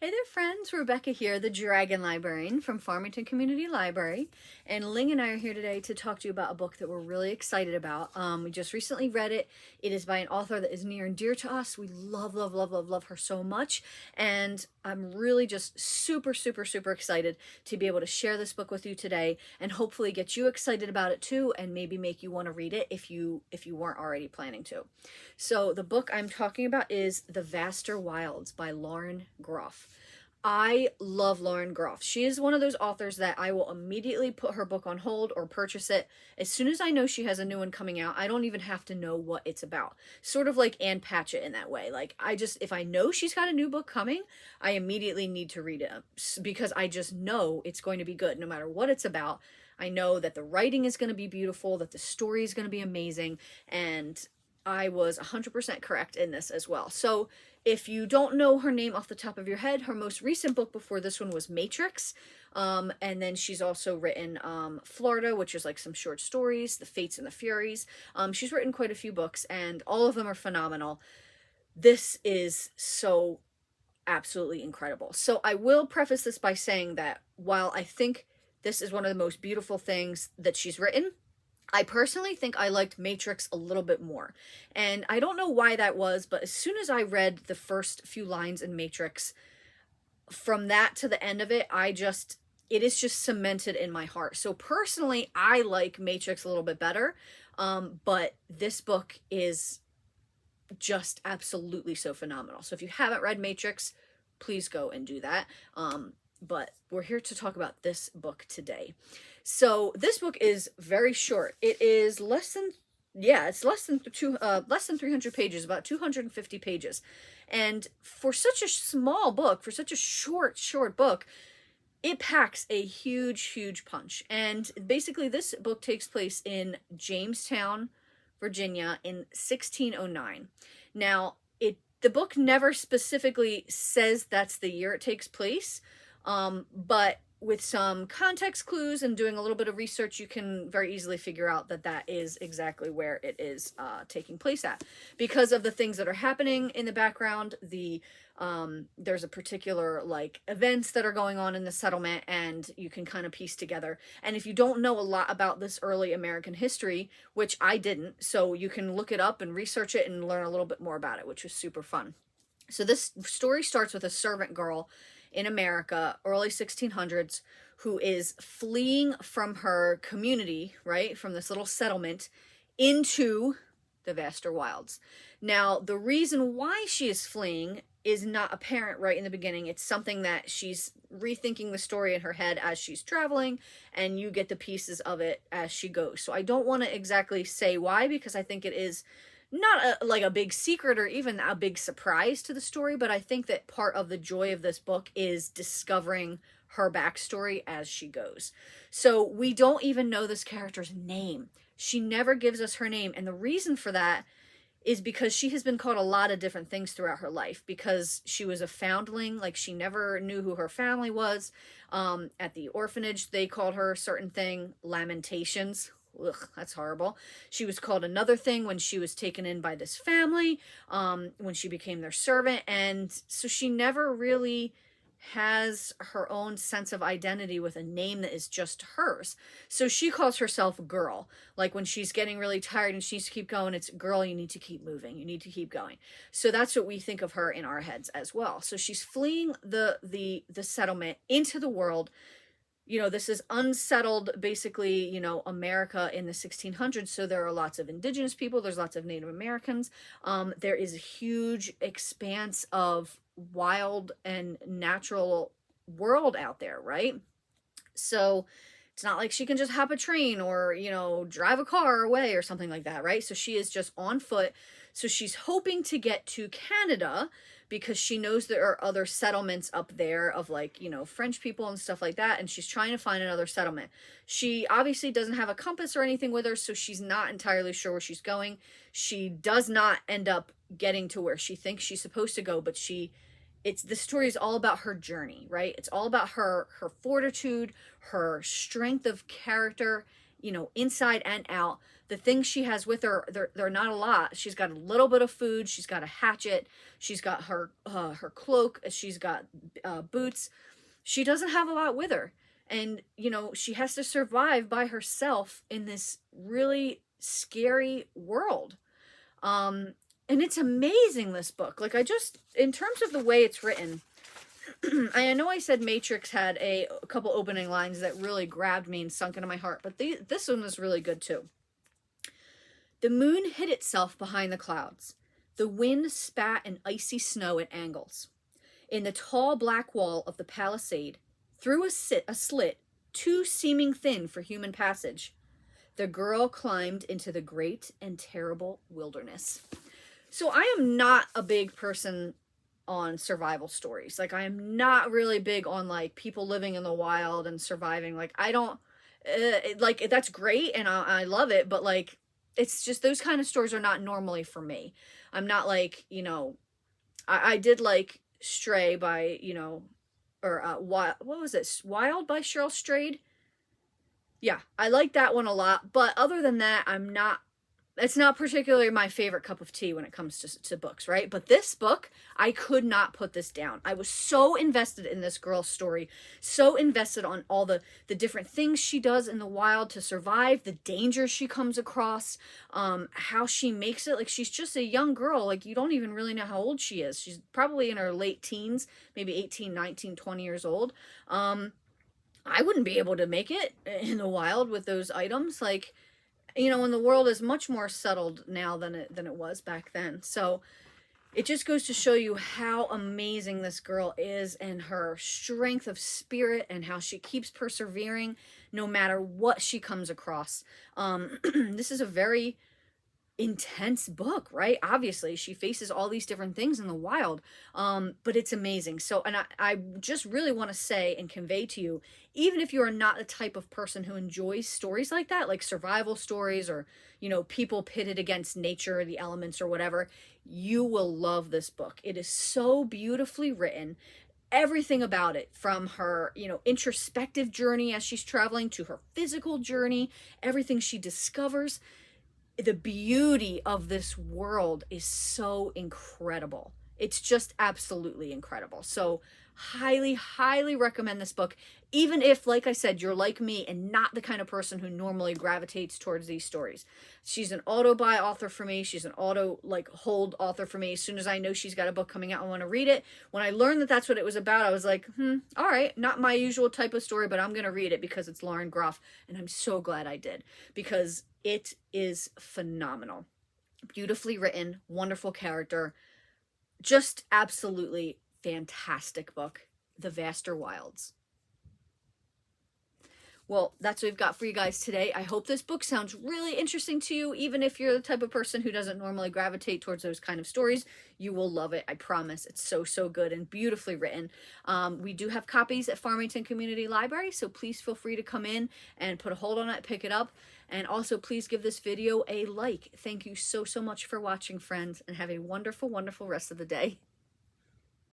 Hey there friends, Rebecca here, the Dragon Librarian from Farmington Community Library, and Ling and I are here today to talk to you about a book that we're really excited about. We just recently read it. It is by an author that is near and dear to us. We love her so much, and I'm really just super excited to be able to share this book with you today and hopefully get you excited about it too, and maybe make you want to read it if you weren't already planning to. So the book I'm talking about is The Vaster Wilds by Lauren Groff. I love Lauren Groff. She is one of those authors that I will immediately put her book on hold or purchase it. As soon as I know she has a new one coming out, I don't even have to know what it's about. Sort of like Ann Patchett in that way. Like, if I know she's got a new book coming, I immediately need to read it because I just know it's going to be good no matter what it's about. I know that the writing is going to be beautiful, that the story is going to be amazing, and I was 100% correct in this as well. So if you don't know her name off the top of your head, her most recent book before this one was Matrix. And then she's also written Florida, which is like some short stories, The Fates and the Furies. She's written quite a few books, and all of them are phenomenal. This is so absolutely incredible. So I will preface this by saying that while I think this is one of the most beautiful things that she's written, I personally think I liked Matrix a little bit more. And I don't know why that was, but as soon as I read the first few lines in Matrix, from that to the end of it, it is just cemented in my heart. So personally, I like Matrix a little bit better. But this book is just absolutely so phenomenal. So if you haven't read Matrix, please go and do that. But we're here to talk about this book today. So this book is very short. It is less than 300 pages, about 250 pages. And for such a small book, for such a short book, it packs a huge punch. And basically this book takes place in Jamestown, Virginia in 1609. Now, the book never specifically says that's the year it takes place, but with some context clues and doing a little bit of research, you can very easily figure out that that is exactly where it is taking place at. Because of the things that are happening in the background, there's a particular like events that are going on in the settlement, and you can kind of piece together. And if you don't know a lot about this early American history, which I didn't, so you can look it up and research it and learn a little bit more about it, which was super fun. So this story starts with a servant girl in America, early 1600s, who is fleeing from her community, right, from this little settlement into the Vaster Wilds. Now, the reason why she is fleeing is not apparent right in the beginning. It's something that she's rethinking the story in her head as she's traveling, and you get the pieces of it as she goes. So I don't want to exactly say why, because I think it is not like a big secret or even a big surprise to the story, but I think that part of the joy of this book is discovering her backstory as she goes. So we don't even know this character's name. She never gives us her name, and the reason for that is because she has been called a lot of different things throughout her life, because she was a foundling. Like, she never knew who her family was. At the orphanage, they called her a certain thing, Lamentations. Ugh, that's horrible. She was called another thing when she was taken in by this family, when she became their servant. And so she never really has her own sense of identity with a name that is just hers. So she calls herself Girl. Like, when she's getting really tired and she needs to keep going, it's Girl, you need to keep moving. You need to keep going. So that's what we think of her in our heads as well. So she's fleeing the settlement into the world. You know, this is unsettled, basically, you know, America in the 1600s. So there are lots of indigenous people. There's lots of Native Americans. There is a huge expanse of wild and natural world out there, right? So it's not like she can just hop a train or, you know, drive a car away or something like that, right? So she is just on foot. So she's hoping to get to Canada because she knows there are other settlements up there of, like, you know, French people and stuff like that. And she's trying to find another settlement. She obviously doesn't have a compass or anything with her, so she's not entirely sure where she's going. She does not end up getting to where she thinks she's supposed to go, but the story is all about her journey, right? It's all about her fortitude, her strength of character, you know, inside and out. The things she has with her, they're not a lot. She's got a little bit of food. She's got a hatchet. She's got her cloak. She's got boots. She doesn't have a lot with her. And, you know, she has to survive by herself in this really scary world. And it's amazing, this book. Like, in terms of the way it's written, I know I said Matrix had a couple opening lines that really grabbed me and sunk into my heart, but this one was really good too. The moon hid itself behind the clouds. The wind spat an icy snow at angles. In the tall black wall of the palisade, through a slit too seeming thin for human passage, the girl climbed into the great and terrible wilderness. So I am not a big person on survival stories. Like, I am not really big on, like, people living in the wild and surviving. Like, I don't, like, that's great and I love it, but, like, it's just, those kind of stories are not normally for me. I'm not, like, you know, I did like Stray by, you know, or what was it? Wild by Cheryl Strayed. Yeah, I like that one a lot, but other than that, it's not particularly my favorite cup of tea when it comes to books, right? But this book, I could not put this down. I was so invested in this girl's story, so invested on all the different things she does in the wild to survive, the dangers she comes across, how she makes it. Like, she's just a young girl. Like, you don't even really know how old she is. She's probably in her late teens, maybe 18, 19, 20 years old. I wouldn't be able to make it in the wild with those items. Like, you know, and the world is much more settled now than it was back then. So it just goes to show you how amazing this girl is and her strength of spirit and how she keeps persevering no matter what she comes across. This is a very intense book, right? Obviously, she faces all these different things in the wild, but it's amazing. So, and I just really want to say and convey to you, even if you are not the type of person who enjoys stories like that, like survival stories or, you know, people pitted against nature, the elements or whatever, you will love this book. It is so beautifully written. Everything about it, from her, you know, introspective journey as she's traveling to her physical journey, everything she discovers. The beauty of this world is so incredible. It's just absolutely incredible. So highly, highly recommend this book. Even if, like I said, you're like me and not the kind of person who normally gravitates towards these stories. She's an auto-buy author for me. She's an hold author for me. As soon as I know she's got a book coming out, I want to read it. When I learned that that's what it was about, I was like, all right, not my usual type of story, but I'm going to read it because it's Lauren Groff. And I'm so glad I did, because it is phenomenal. Beautifully written, wonderful character. Just absolutely fantastic book, The Vaster Wilds. Well, that's what we've got for you guys today. I hope this book sounds really interesting to you. Even if you're the type of person who doesn't normally gravitate towards those kind of stories, you will love it. I promise. It's so, so good and beautifully written. We do have copies at Farmington Community Library, so please feel free to come in and put a hold on it, pick it up. And also, please give this video a like. Thank you so, so much for watching, friends, and have a wonderful, wonderful rest of the day.